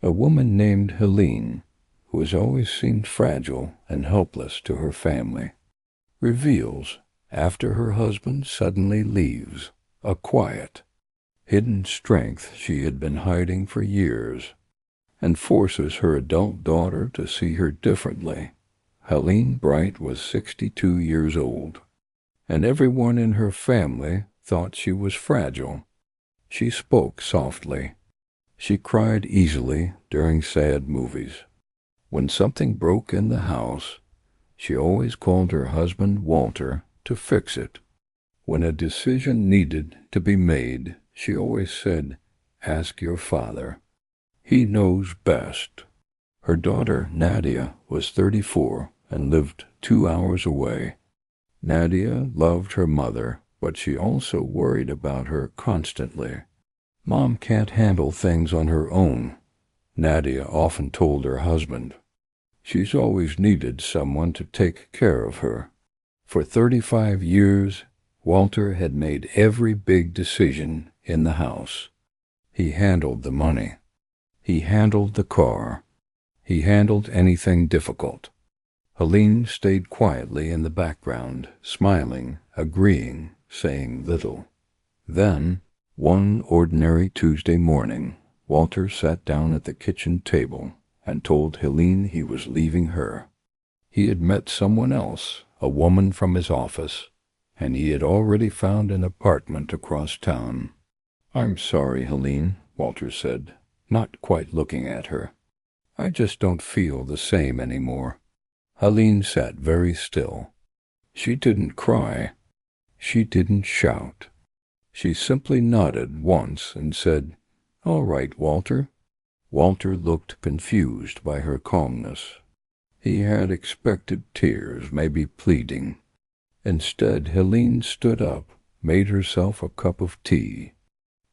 A woman named Helene, who has always seemed fragile and helpless to her family, reveals, after her husband suddenly leaves, a quiet, hidden strength she had been hiding for years, and forces her adult daughter to see her differently. Helene Bright was 62 years old, and everyone in her family thought she was fragile. She spoke softly. She cried easily during sad movies. When something broke in the house, she always called her husband Walter to fix it. When a decision needed to be made, she always said, "Ask your father. He knows best." Her daughter, Nadia, was 34 and lived 2 hours away. Nadia loved her mother, but she also worried about her constantly. "Mom can't handle things on her own," Nadia often told her husband. "She's always needed someone to take care of her." For 35 years, Walter had made every big decision in the house. He handled the money. He handled the car. He handled anything difficult. Helene stayed quietly in the background, smiling, agreeing, saying little. Then, one ordinary Tuesday morning, Walter sat down at the kitchen table and told Helene he was leaving her. He had met someone else, a woman from his office, and he had already found an apartment across town. "I'm sorry, Helene," Walter said, not quite looking at her. "I just don't feel the same anymore." Helene sat very still. She didn't cry. She didn't shout. She simply nodded once and said, "All right, Walter." Walter looked confused by her calmness. He had expected tears, maybe pleading. Instead, Helene stood up, made herself a cup of tea,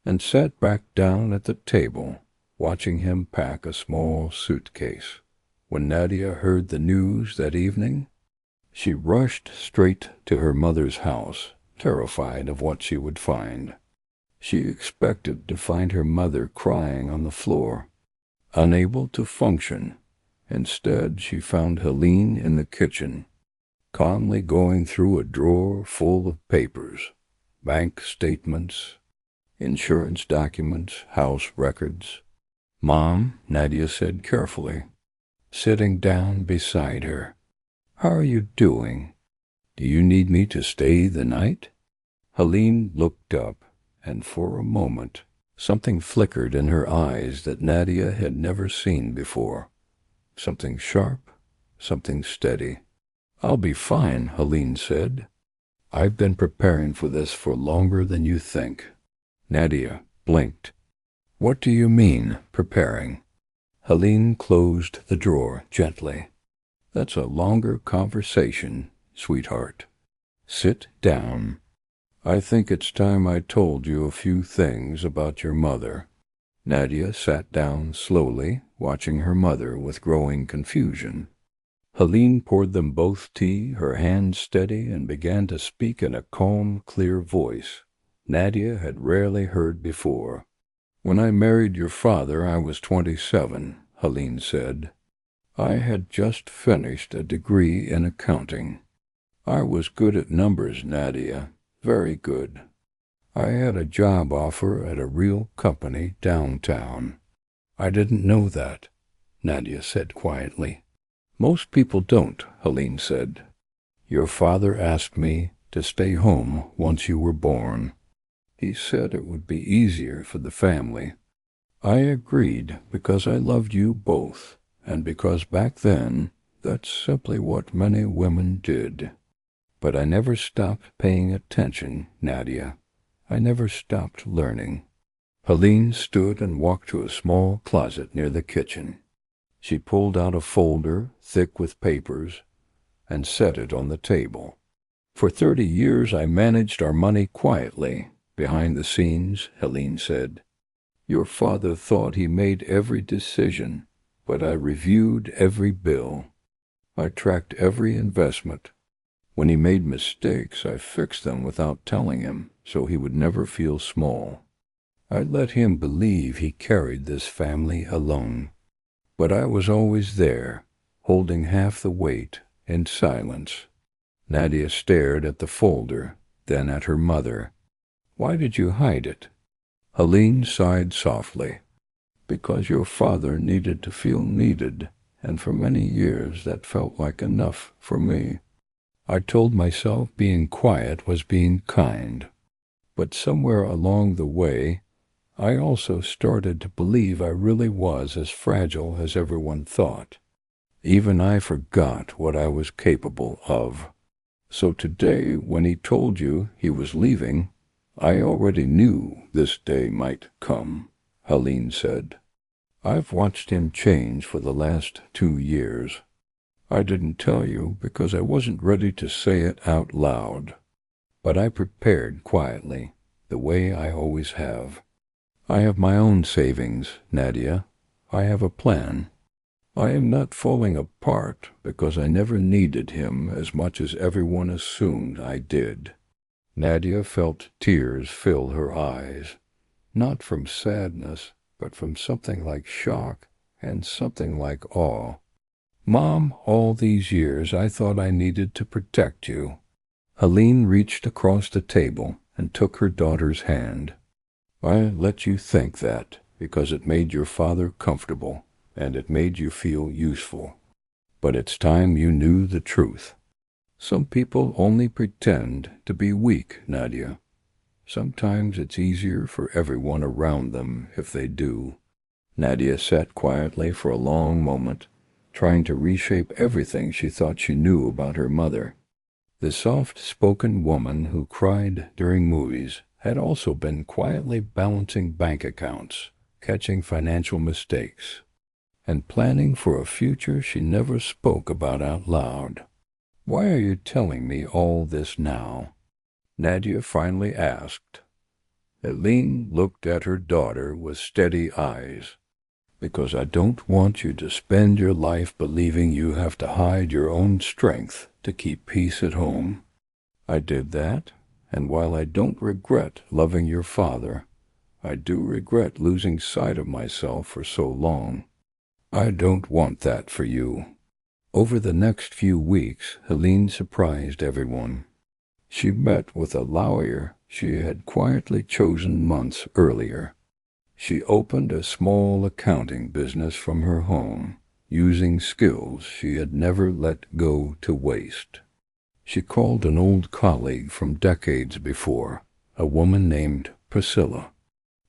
and sat back down at the table, watching him pack a small suitcase. When Nadia heard the news that evening, she rushed straight to her mother's house, terrified of what she would find. She expected to find her mother crying on the floor, unable to function. Instead, she found Helene in the kitchen, calmly going through a drawer full of papers, bank statements, insurance documents, house records. "Mom," Nadia said carefully, sitting down beside her, "how are you doing? Do you need me to stay the night?" Helene looked up, and for a moment something flickered in her eyes that Nadia had never seen before. Something sharp, something steady. "I'll be fine," Helene said. "I've been preparing for this for longer than you think." Nadia blinked. "What do you mean, preparing?" Helene closed the drawer gently. "That's a longer conversation, sweetheart. Sit down. I think it's time I told you a few things about your mother." Nadia sat down slowly, watching her mother with growing confusion. Helene poured them both tea, her hand steady, and began to speak in a calm, clear voice Nadia had rarely heard before. "When I married your father, I was 27, Helene said. "I had just finished a degree in accounting. I was good at numbers, Nadia, very good. I had a job offer at a real company downtown." "I didn't know that," Nadia said quietly. "Most people don't," Helene said. "Your father asked me to stay home once you were born. He said it would be easier for the family. I agreed because I loved you both, and because back then, that's simply what many women did. But I never stopped paying attention, Nadia. I never stopped learning." Helene stood and walked to a small closet near the kitchen. She pulled out a folder thick with papers and set it on the table. "For 30 years I managed our money quietly, behind the scenes," Helene said. "Your father thought he made every decision, but I reviewed every bill. I tracked every investment. When he made mistakes, I fixed them without telling him, so he would never feel small. I let him believe he carried this family alone. But I was always there, holding half the weight, in silence. Nadia stared at the folder, then at her mother. Why did you hide it? Helene sighed softly. Because your father needed to feel needed, and for many years that felt like enough for me. I told myself being quiet was being kind. But somewhere along the way, I also started to believe I really was as fragile as everyone thought. Even I forgot what I was capable of. So today, when he told you he was leaving, I already knew this day might come, Helene said. I've watched him change for the last 2 years. I didn't tell you because I wasn't ready to say it out loud. But I prepared quietly, the way I always have. I have my own savings, Nadia. I have a plan. I am not falling apart because I never needed him as much as everyone assumed I did. Nadia felt tears fill her eyes, not from sadness, but from something like shock and something like awe. Mom, all these years I thought I needed to protect you. Helene reached across the table and took her daughter's hand. I let you think that because it made your father comfortable and it made you feel useful. But it's time you knew the truth. Some people only pretend to be weak, Nadia. Sometimes it's easier for everyone around them if they do. Nadia sat quietly for a long moment, trying to reshape everything she thought she knew about her mother. The soft-spoken woman who cried during movies had also been quietly balancing bank accounts, catching financial mistakes, and planning for a future she never spoke about out loud. Why are you telling me all this now? Nadia finally asked. Helene looked at her daughter with steady eyes. Because I don't want you to spend your life believing you have to hide your own strength to keep peace at home. I did that, and while I don't regret loving your father, I do regret losing sight of myself for so long. I don't want that for you. Over the next few weeks, Helene surprised everyone. She met with a lawyer she had quietly chosen months earlier. She opened a small accounting business from her home, using skills she had never let go to waste. She called an old colleague from decades before, a woman named Priscilla,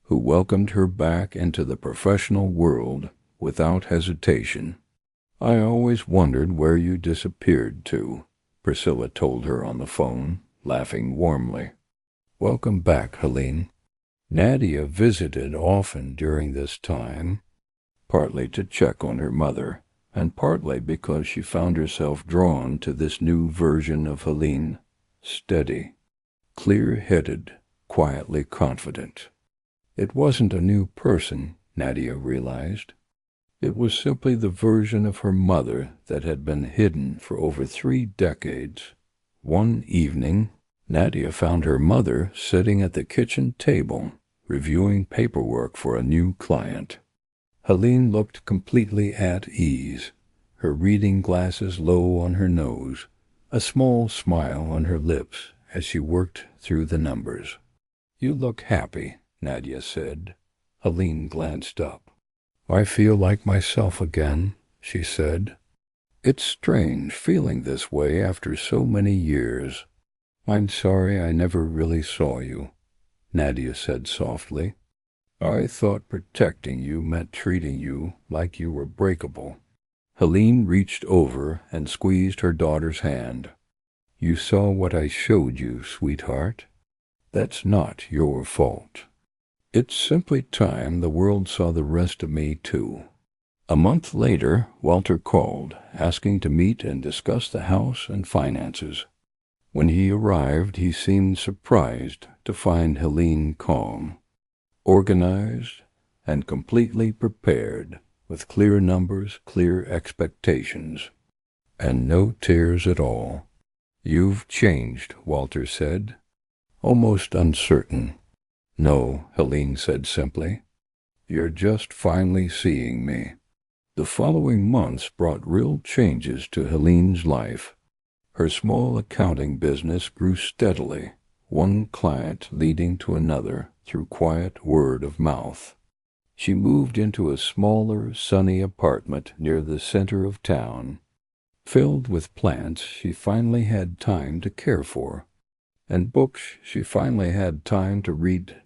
who welcomed her back into the professional world without hesitation. I always wondered where you disappeared to, Priscilla told her on the phone, laughing warmly. Welcome back, Helene. Nadia visited often during this time, partly to check on her mother, and partly because she found herself drawn to this new version of Helene, steady, clear-headed, quietly confident. It wasn't a new person, Nadia realized. It was simply the version of her mother that had been hidden for over 3 decades. One evening, Nadia found her mother sitting at the kitchen table, reviewing paperwork for a new client. Helene looked completely at ease, her reading glasses low on her nose, a small smile on her lips as she worked through the numbers. You look happy, Nadia said. Helene glanced up. I feel like myself again, she said. It's strange feeling this way after so many years. I'm sorry I never really saw you, Nadia said softly. I thought protecting you meant treating you like you were breakable. Helene reached over and squeezed her daughter's hand. You saw what I showed you, sweetheart. That's not your fault. It's simply time the world saw the rest of me, too. A month later, Walter called, asking to meet and discuss the house and finances. When he arrived, he seemed surprised to find Helene calm, organized, and completely prepared, with clear numbers, clear expectations, and no tears at all. You've changed, Walter said, almost uncertain. No, Helene said simply. You're just finally seeing me. The following months brought real changes to Helene's life. Her small accounting business grew steadily, one client leading to another through quiet word of mouth. She moved into a smaller, sunny apartment near the center of town. Filled with plants she finally had time to care for, and books she finally had time to read.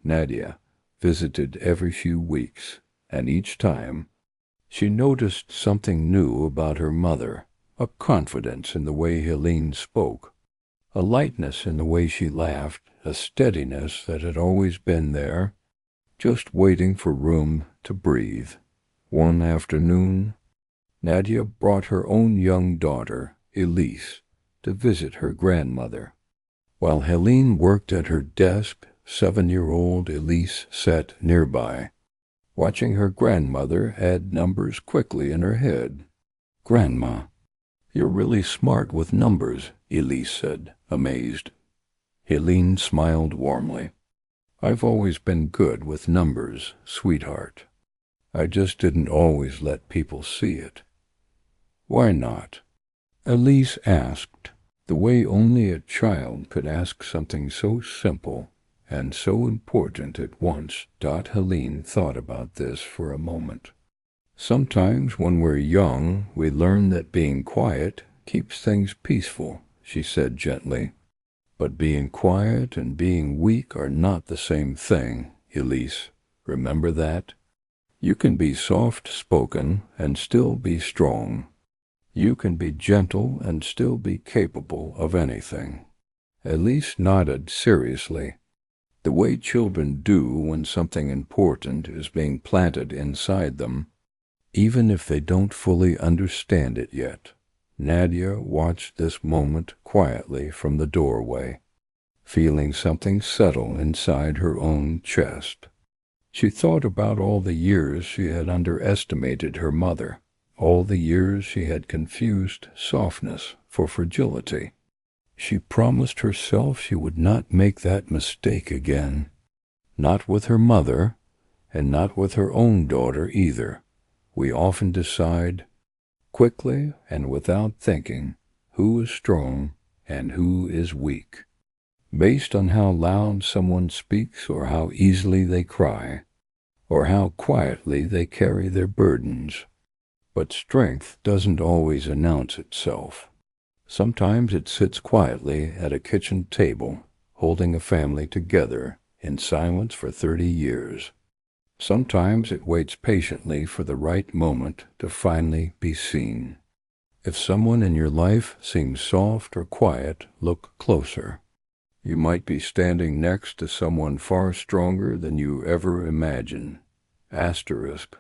Nadia visited every few weeks, and each time she noticed something new about her mother, a confidence in the way Helene spoke, a lightness in the way she laughed, a steadiness that had always been there, just waiting for room to breathe. One afternoon, Nadia brought her own young daughter, Elise, to visit her grandmother. While Helene worked at her desk, 7-year-old Elise sat nearby, watching her grandmother add numbers quickly in her head. "Grandma, you're really smart with numbers," Elise said, amazed. Helene smiled warmly. "I've always been good with numbers, sweetheart. I just didn't always let people see it." "Why not?" Elise asked, the way only a child could ask something so simple and so important at once. Helene thought about this for a moment. "Sometimes when we're young, we learn that being quiet keeps things peaceful," she said gently. "But being quiet and being weak are not the same thing, Elise. Remember that? You can be soft-spoken and still be strong. You can be gentle and still be capable of anything." Elise nodded seriously, the way children do when something important is being planted inside them, even if they don't fully understand it yet. Nadia watched this moment quietly from the doorway, feeling something settle inside her own chest. She thought about all the years she had underestimated her mother, all the years she had confused softness for fragility. She promised herself she would not make that mistake again. Not with her mother, and not with her own daughter either. We often decide, quickly and without thinking, who is strong and who is weak, based on how loud someone speaks or how easily they cry, or how quietly they carry their burdens. But strength doesn't always announce itself. Sometimes it sits quietly at a kitchen table, holding a family together in silence for 30 years. Sometimes it waits patiently for the right moment to finally be seen. If someone in your life seems soft or quiet, look closer. You might be standing next to someone far stronger than you ever imagined. Asterisk.